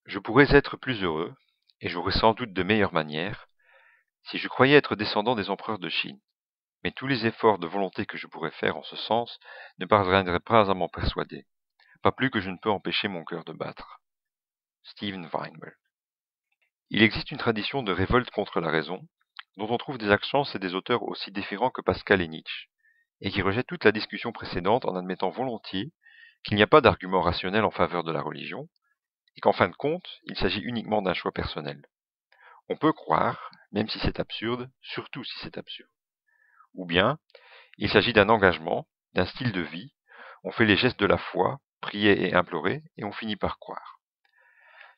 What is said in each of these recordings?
Je pourrais être plus heureux, et j'aurais sans doute de meilleures manières, si je croyais être descendant des empereurs de Chine. Mais tous les efforts de volonté que je pourrais faire en ce sens ne parviendraient pas à m'en persuader, pas plus que je ne peux empêcher mon cœur de battre. Steven Weinberg. Il existe une tradition de révolte contre la raison, dont on trouve des accents et des auteurs aussi différents que Pascal et Nietzsche, et qui rejette toute la discussion précédente en admettant volontiers qu'il n'y a pas d'argument rationnel en faveur de la religion, et qu'en fin de compte, il s'agit uniquement d'un choix personnel. On peut croire, même si c'est absurde, surtout si c'est absurde. Ou bien, il s'agit d'un engagement, d'un style de vie, on fait les gestes de la foi, prier et implorer, et on finit par croire.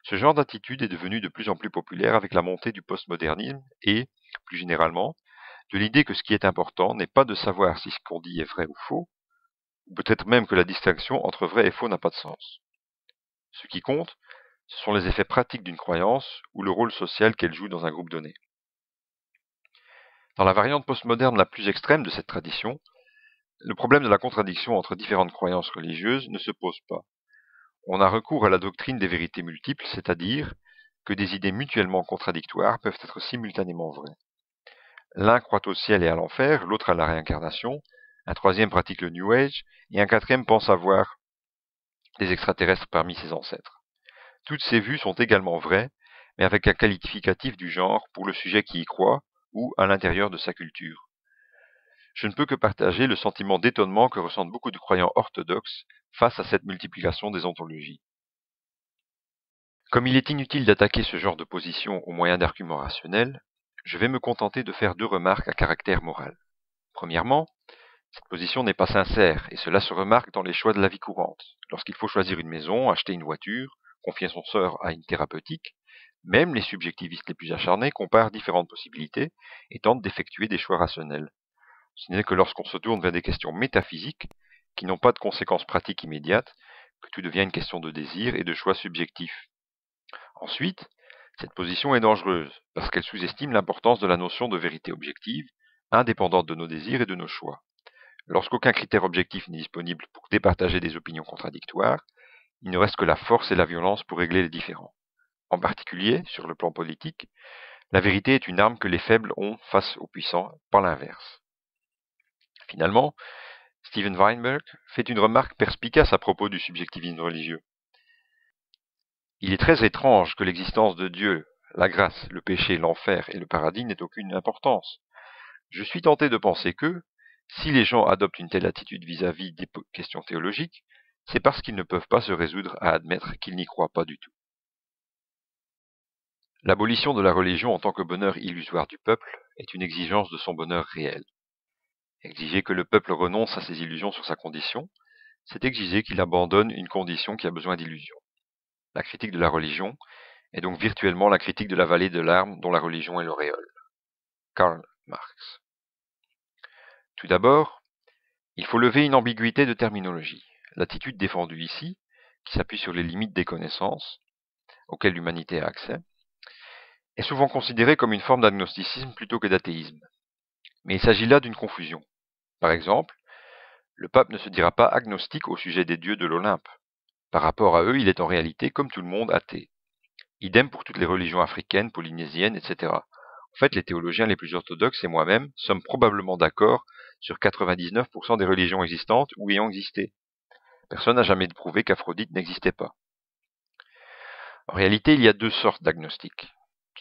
Ce genre d'attitude est devenu de plus en plus populaire avec la montée du postmodernisme et, plus généralement, de l'idée que ce qui est important n'est pas de savoir si ce qu'on dit est vrai ou faux, ou peut-être même que la distinction entre vrai et faux n'a pas de sens. Ce qui compte, ce sont les effets pratiques d'une croyance ou le rôle social qu'elle joue dans un groupe donné. Dans la variante postmoderne la plus extrême de cette tradition, le problème de la contradiction entre différentes croyances religieuses ne se pose pas. On a recours à la doctrine des vérités multiples, c'est-à-dire que des idées mutuellement contradictoires peuvent être simultanément vraies. L'un croit au ciel et à l'enfer, l'autre à la réincarnation, un troisième pratique le New Age, et un quatrième pense avoir des extraterrestres parmi ses ancêtres. Toutes ces vues sont également vraies, mais avec un qualificatif du genre pour le sujet qui y croit ou à l'intérieur de sa culture. Je ne peux que partager le sentiment d'étonnement que ressentent beaucoup de croyants orthodoxes face à cette multiplication des ontologies. Comme il est inutile d'attaquer ce genre de position au moyen d'arguments rationnels, je vais me contenter de faire deux remarques à caractère moral. Premièrement, cette position n'est pas sincère, et cela se remarque dans les choix de la vie courante. Lorsqu'il faut choisir une maison, acheter une voiture, confier son sort à une thérapeutique, même les subjectivistes les plus acharnés comparent différentes possibilités et tentent d'effectuer des choix rationnels. Ce n'est que lorsqu'on se tourne vers des questions métaphysiques, qui n'ont pas de conséquences pratiques immédiates, que tout devient une question de désir et de choix subjectifs. Ensuite, cette position est dangereuse, parce qu'elle sous-estime l'importance de la notion de vérité objective, indépendante de nos désirs et de nos choix. Lorsqu'aucun critère objectif n'est disponible pour départager des opinions contradictoires, il ne reste que la force et la violence pour régler les différends. En particulier, sur le plan politique, la vérité est une arme que les faibles ont face aux puissants, pas l'inverse. Finalement, Steven Weinberg fait une remarque perspicace à propos du subjectivisme religieux. Il est très étrange que l'existence de Dieu, la grâce, le péché, l'enfer et le paradis n'aient aucune importance. Je suis tenté de penser que, si les gens adoptent une telle attitude vis-à-vis des questions théologiques, c'est parce qu'ils ne peuvent pas se résoudre à admettre qu'ils n'y croient pas du tout. L'abolition de la religion en tant que bonheur illusoire du peuple est une exigence de son bonheur réel. Exiger que le peuple renonce à ses illusions sur sa condition, c'est exiger qu'il abandonne une condition qui a besoin d'illusions. La critique de la religion est donc virtuellement la critique de la vallée de larmes dont la religion est l'auréole. Karl Marx. Tout d'abord, il faut lever une ambiguïté de terminologie. L'attitude défendue ici, qui s'appuie sur les limites des connaissances auxquelles l'humanité a accès, est souvent considérée comme une forme d'agnosticisme plutôt que d'athéisme. Mais il s'agit là d'une confusion. Par exemple, le pape ne se dira pas agnostique au sujet des dieux de l'Olympe. Par rapport à eux, il est en réalité, comme tout le monde, athée. Idem pour toutes les religions africaines, polynésiennes, etc. En fait, les théologiens les plus orthodoxes et moi-même sommes probablement d'accord sur 99% des religions existantes ou ayant existé. Personne n'a jamais prouvé qu'Aphrodite n'existait pas. En réalité, il y a deux sortes d'agnostiques.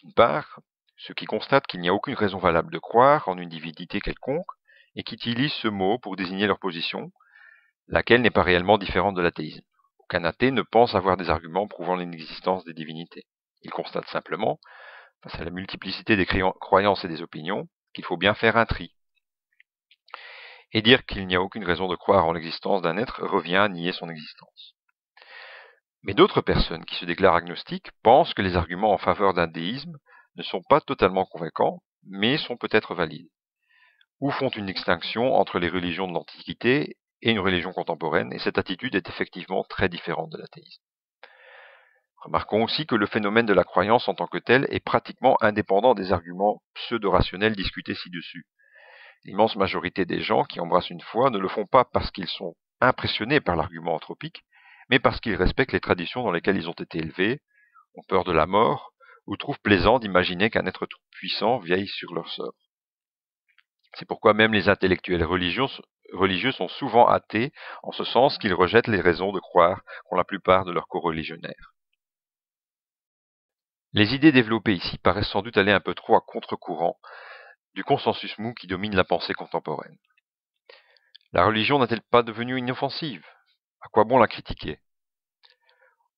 D'une part, ceux qui constatent qu'il n'y a aucune raison valable de croire en une divinité quelconque et qui utilisent ce mot pour désigner leur position, laquelle n'est pas réellement différente de l'athéisme. Aucun athée ne pense avoir des arguments prouvant l'inexistence des divinités. Il constate simplement, face à la multiplicité des croyances et des opinions, qu'il faut bien faire un tri. Et dire qu'il n'y a aucune raison de croire en l'existence d'un être revient à nier son existence. Mais d'autres personnes qui se déclarent agnostiques pensent que les arguments en faveur d'un déisme ne sont pas totalement convaincants, mais sont peut-être valides, ou font une distinction entre les religions de l'Antiquité et une religion contemporaine, et cette attitude est effectivement très différente de l'athéisme. Remarquons aussi que le phénomène de la croyance en tant que tel est pratiquement indépendant des arguments pseudo-rationnels discutés ci-dessus. L'immense majorité des gens qui embrassent une foi ne le font pas parce qu'ils sont impressionnés par l'argument anthropique, mais parce qu'ils respectent les traditions dans lesquelles ils ont été élevés, ont peur de la mort, ou trouvent plaisant d'imaginer qu'un être tout-puissant veille sur leur sort. C'est pourquoi même les intellectuels religieux sont souvent athées, en ce sens qu'ils rejettent les raisons de croire qu'ont la plupart de leurs coreligionnaires. Les idées développées ici paraissent sans doute aller un peu trop à contre-courant du consensus mou qui domine la pensée contemporaine. La religion n'est-elle pas devenue inoffensive? À quoi bon la critiquer?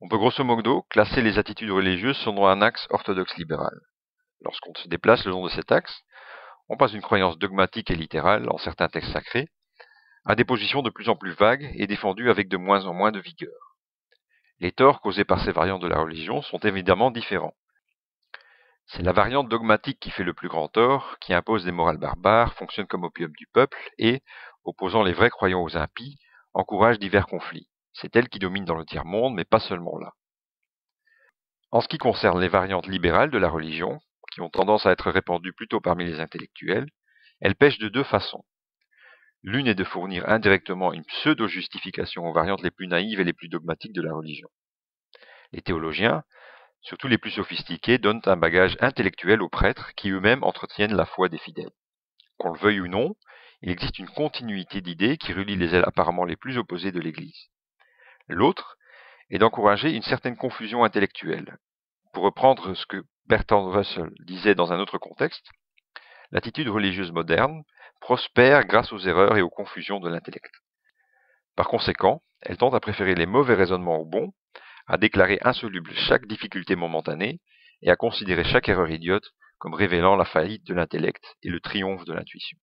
On peut grosso modo classer les attitudes religieuses selon un axe orthodoxe libéral. Lorsqu'on se déplace le long de cet axe, on passe d'une croyance dogmatique et littérale en certains textes sacrés à des positions de plus en plus vagues et défendues avec de moins en moins de vigueur. Les torts causés par ces variantes de la religion sont évidemment différents. C'est la variante dogmatique qui fait le plus grand tort, qui impose des morales barbares, fonctionne comme opium du peuple et, opposant les vrais croyants aux impies, encourage divers conflits. C'est elle qui domine dans le tiers-monde, mais pas seulement là. En ce qui concerne les variantes libérales de la religion, qui ont tendance à être répandues plutôt parmi les intellectuels, elles pêchent de deux façons. L'une est de fournir indirectement une pseudo-justification aux variantes les plus naïves et les plus dogmatiques de la religion. Les théologiens, surtout les plus sophistiqués, donnent un bagage intellectuel aux prêtres qui eux-mêmes entretiennent la foi des fidèles. Qu'on le veuille ou non, il existe une continuité d'idées qui relie les ailes apparemment les plus opposées de l'Église. L'autre est d'encourager une certaine confusion intellectuelle. Pour reprendre ce que Bertrand Russell disait dans un autre contexte, l'attitude religieuse moderne prospère grâce aux erreurs et aux confusions de l'intellect. Par conséquent, elle tend à préférer les mauvais raisonnements aux bons, à déclarer insoluble chaque difficulté momentanée et à considérer chaque erreur idiote comme révélant la faillite de l'intellect et le triomphe de l'intuition.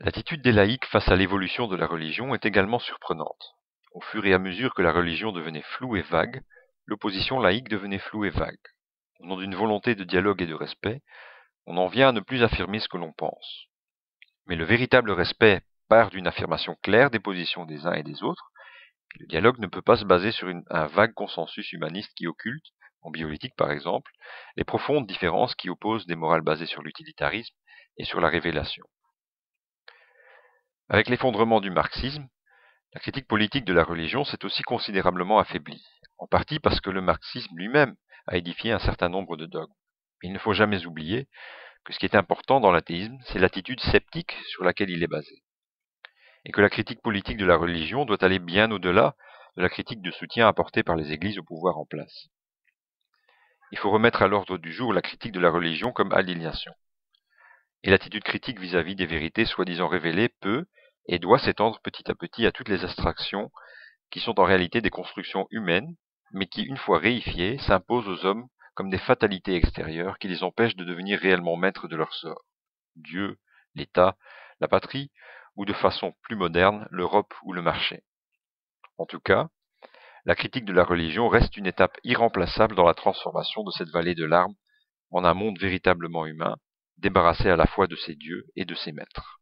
L'attitude des laïcs face à l'évolution de la religion est également surprenante. Au fur et à mesure que la religion devenait floue et vague, l'opposition laïque devenait floue et vague. Au nom d'une volonté de dialogue et de respect, on en vient à ne plus affirmer ce que l'on pense. Mais le véritable respect part d'une affirmation claire des positions des uns et des autres. Le dialogue ne peut pas se baser sur un vague consensus humaniste qui occulte, en bioéthique par exemple, les profondes différences qui opposent des morales basées sur l'utilitarisme et sur la révélation. Avec l'effondrement du marxisme, la critique politique de la religion s'est aussi considérablement affaiblie, en partie parce que le marxisme lui-même a édifié un certain nombre de dogmes. Mais il ne faut jamais oublier que ce qui est important dans l'athéisme, c'est l'attitude sceptique sur laquelle il est basé. Et que la critique politique de la religion doit aller bien au-delà de la critique de soutien apportée par les églises au pouvoir en place. Il faut remettre à l'ordre du jour la critique de la religion comme aliénation. Et l'attitude critique vis-à-vis des vérités soi-disant révélées peut et doit s'étendre petit à petit à toutes les abstractions qui sont en réalité des constructions humaines, mais qui, une fois réifiées, s'imposent aux hommes comme des fatalités extérieures qui les empêchent de devenir réellement maîtres de leur sort. Dieu, l'État, la patrie, ou de façon plus moderne, l'Europe ou le marché. En tout cas, la critique de la religion reste une étape irremplaçable dans la transformation de cette vallée de larmes en un monde véritablement humain, débarrassé à la fois de ses dieux et de ses maîtres.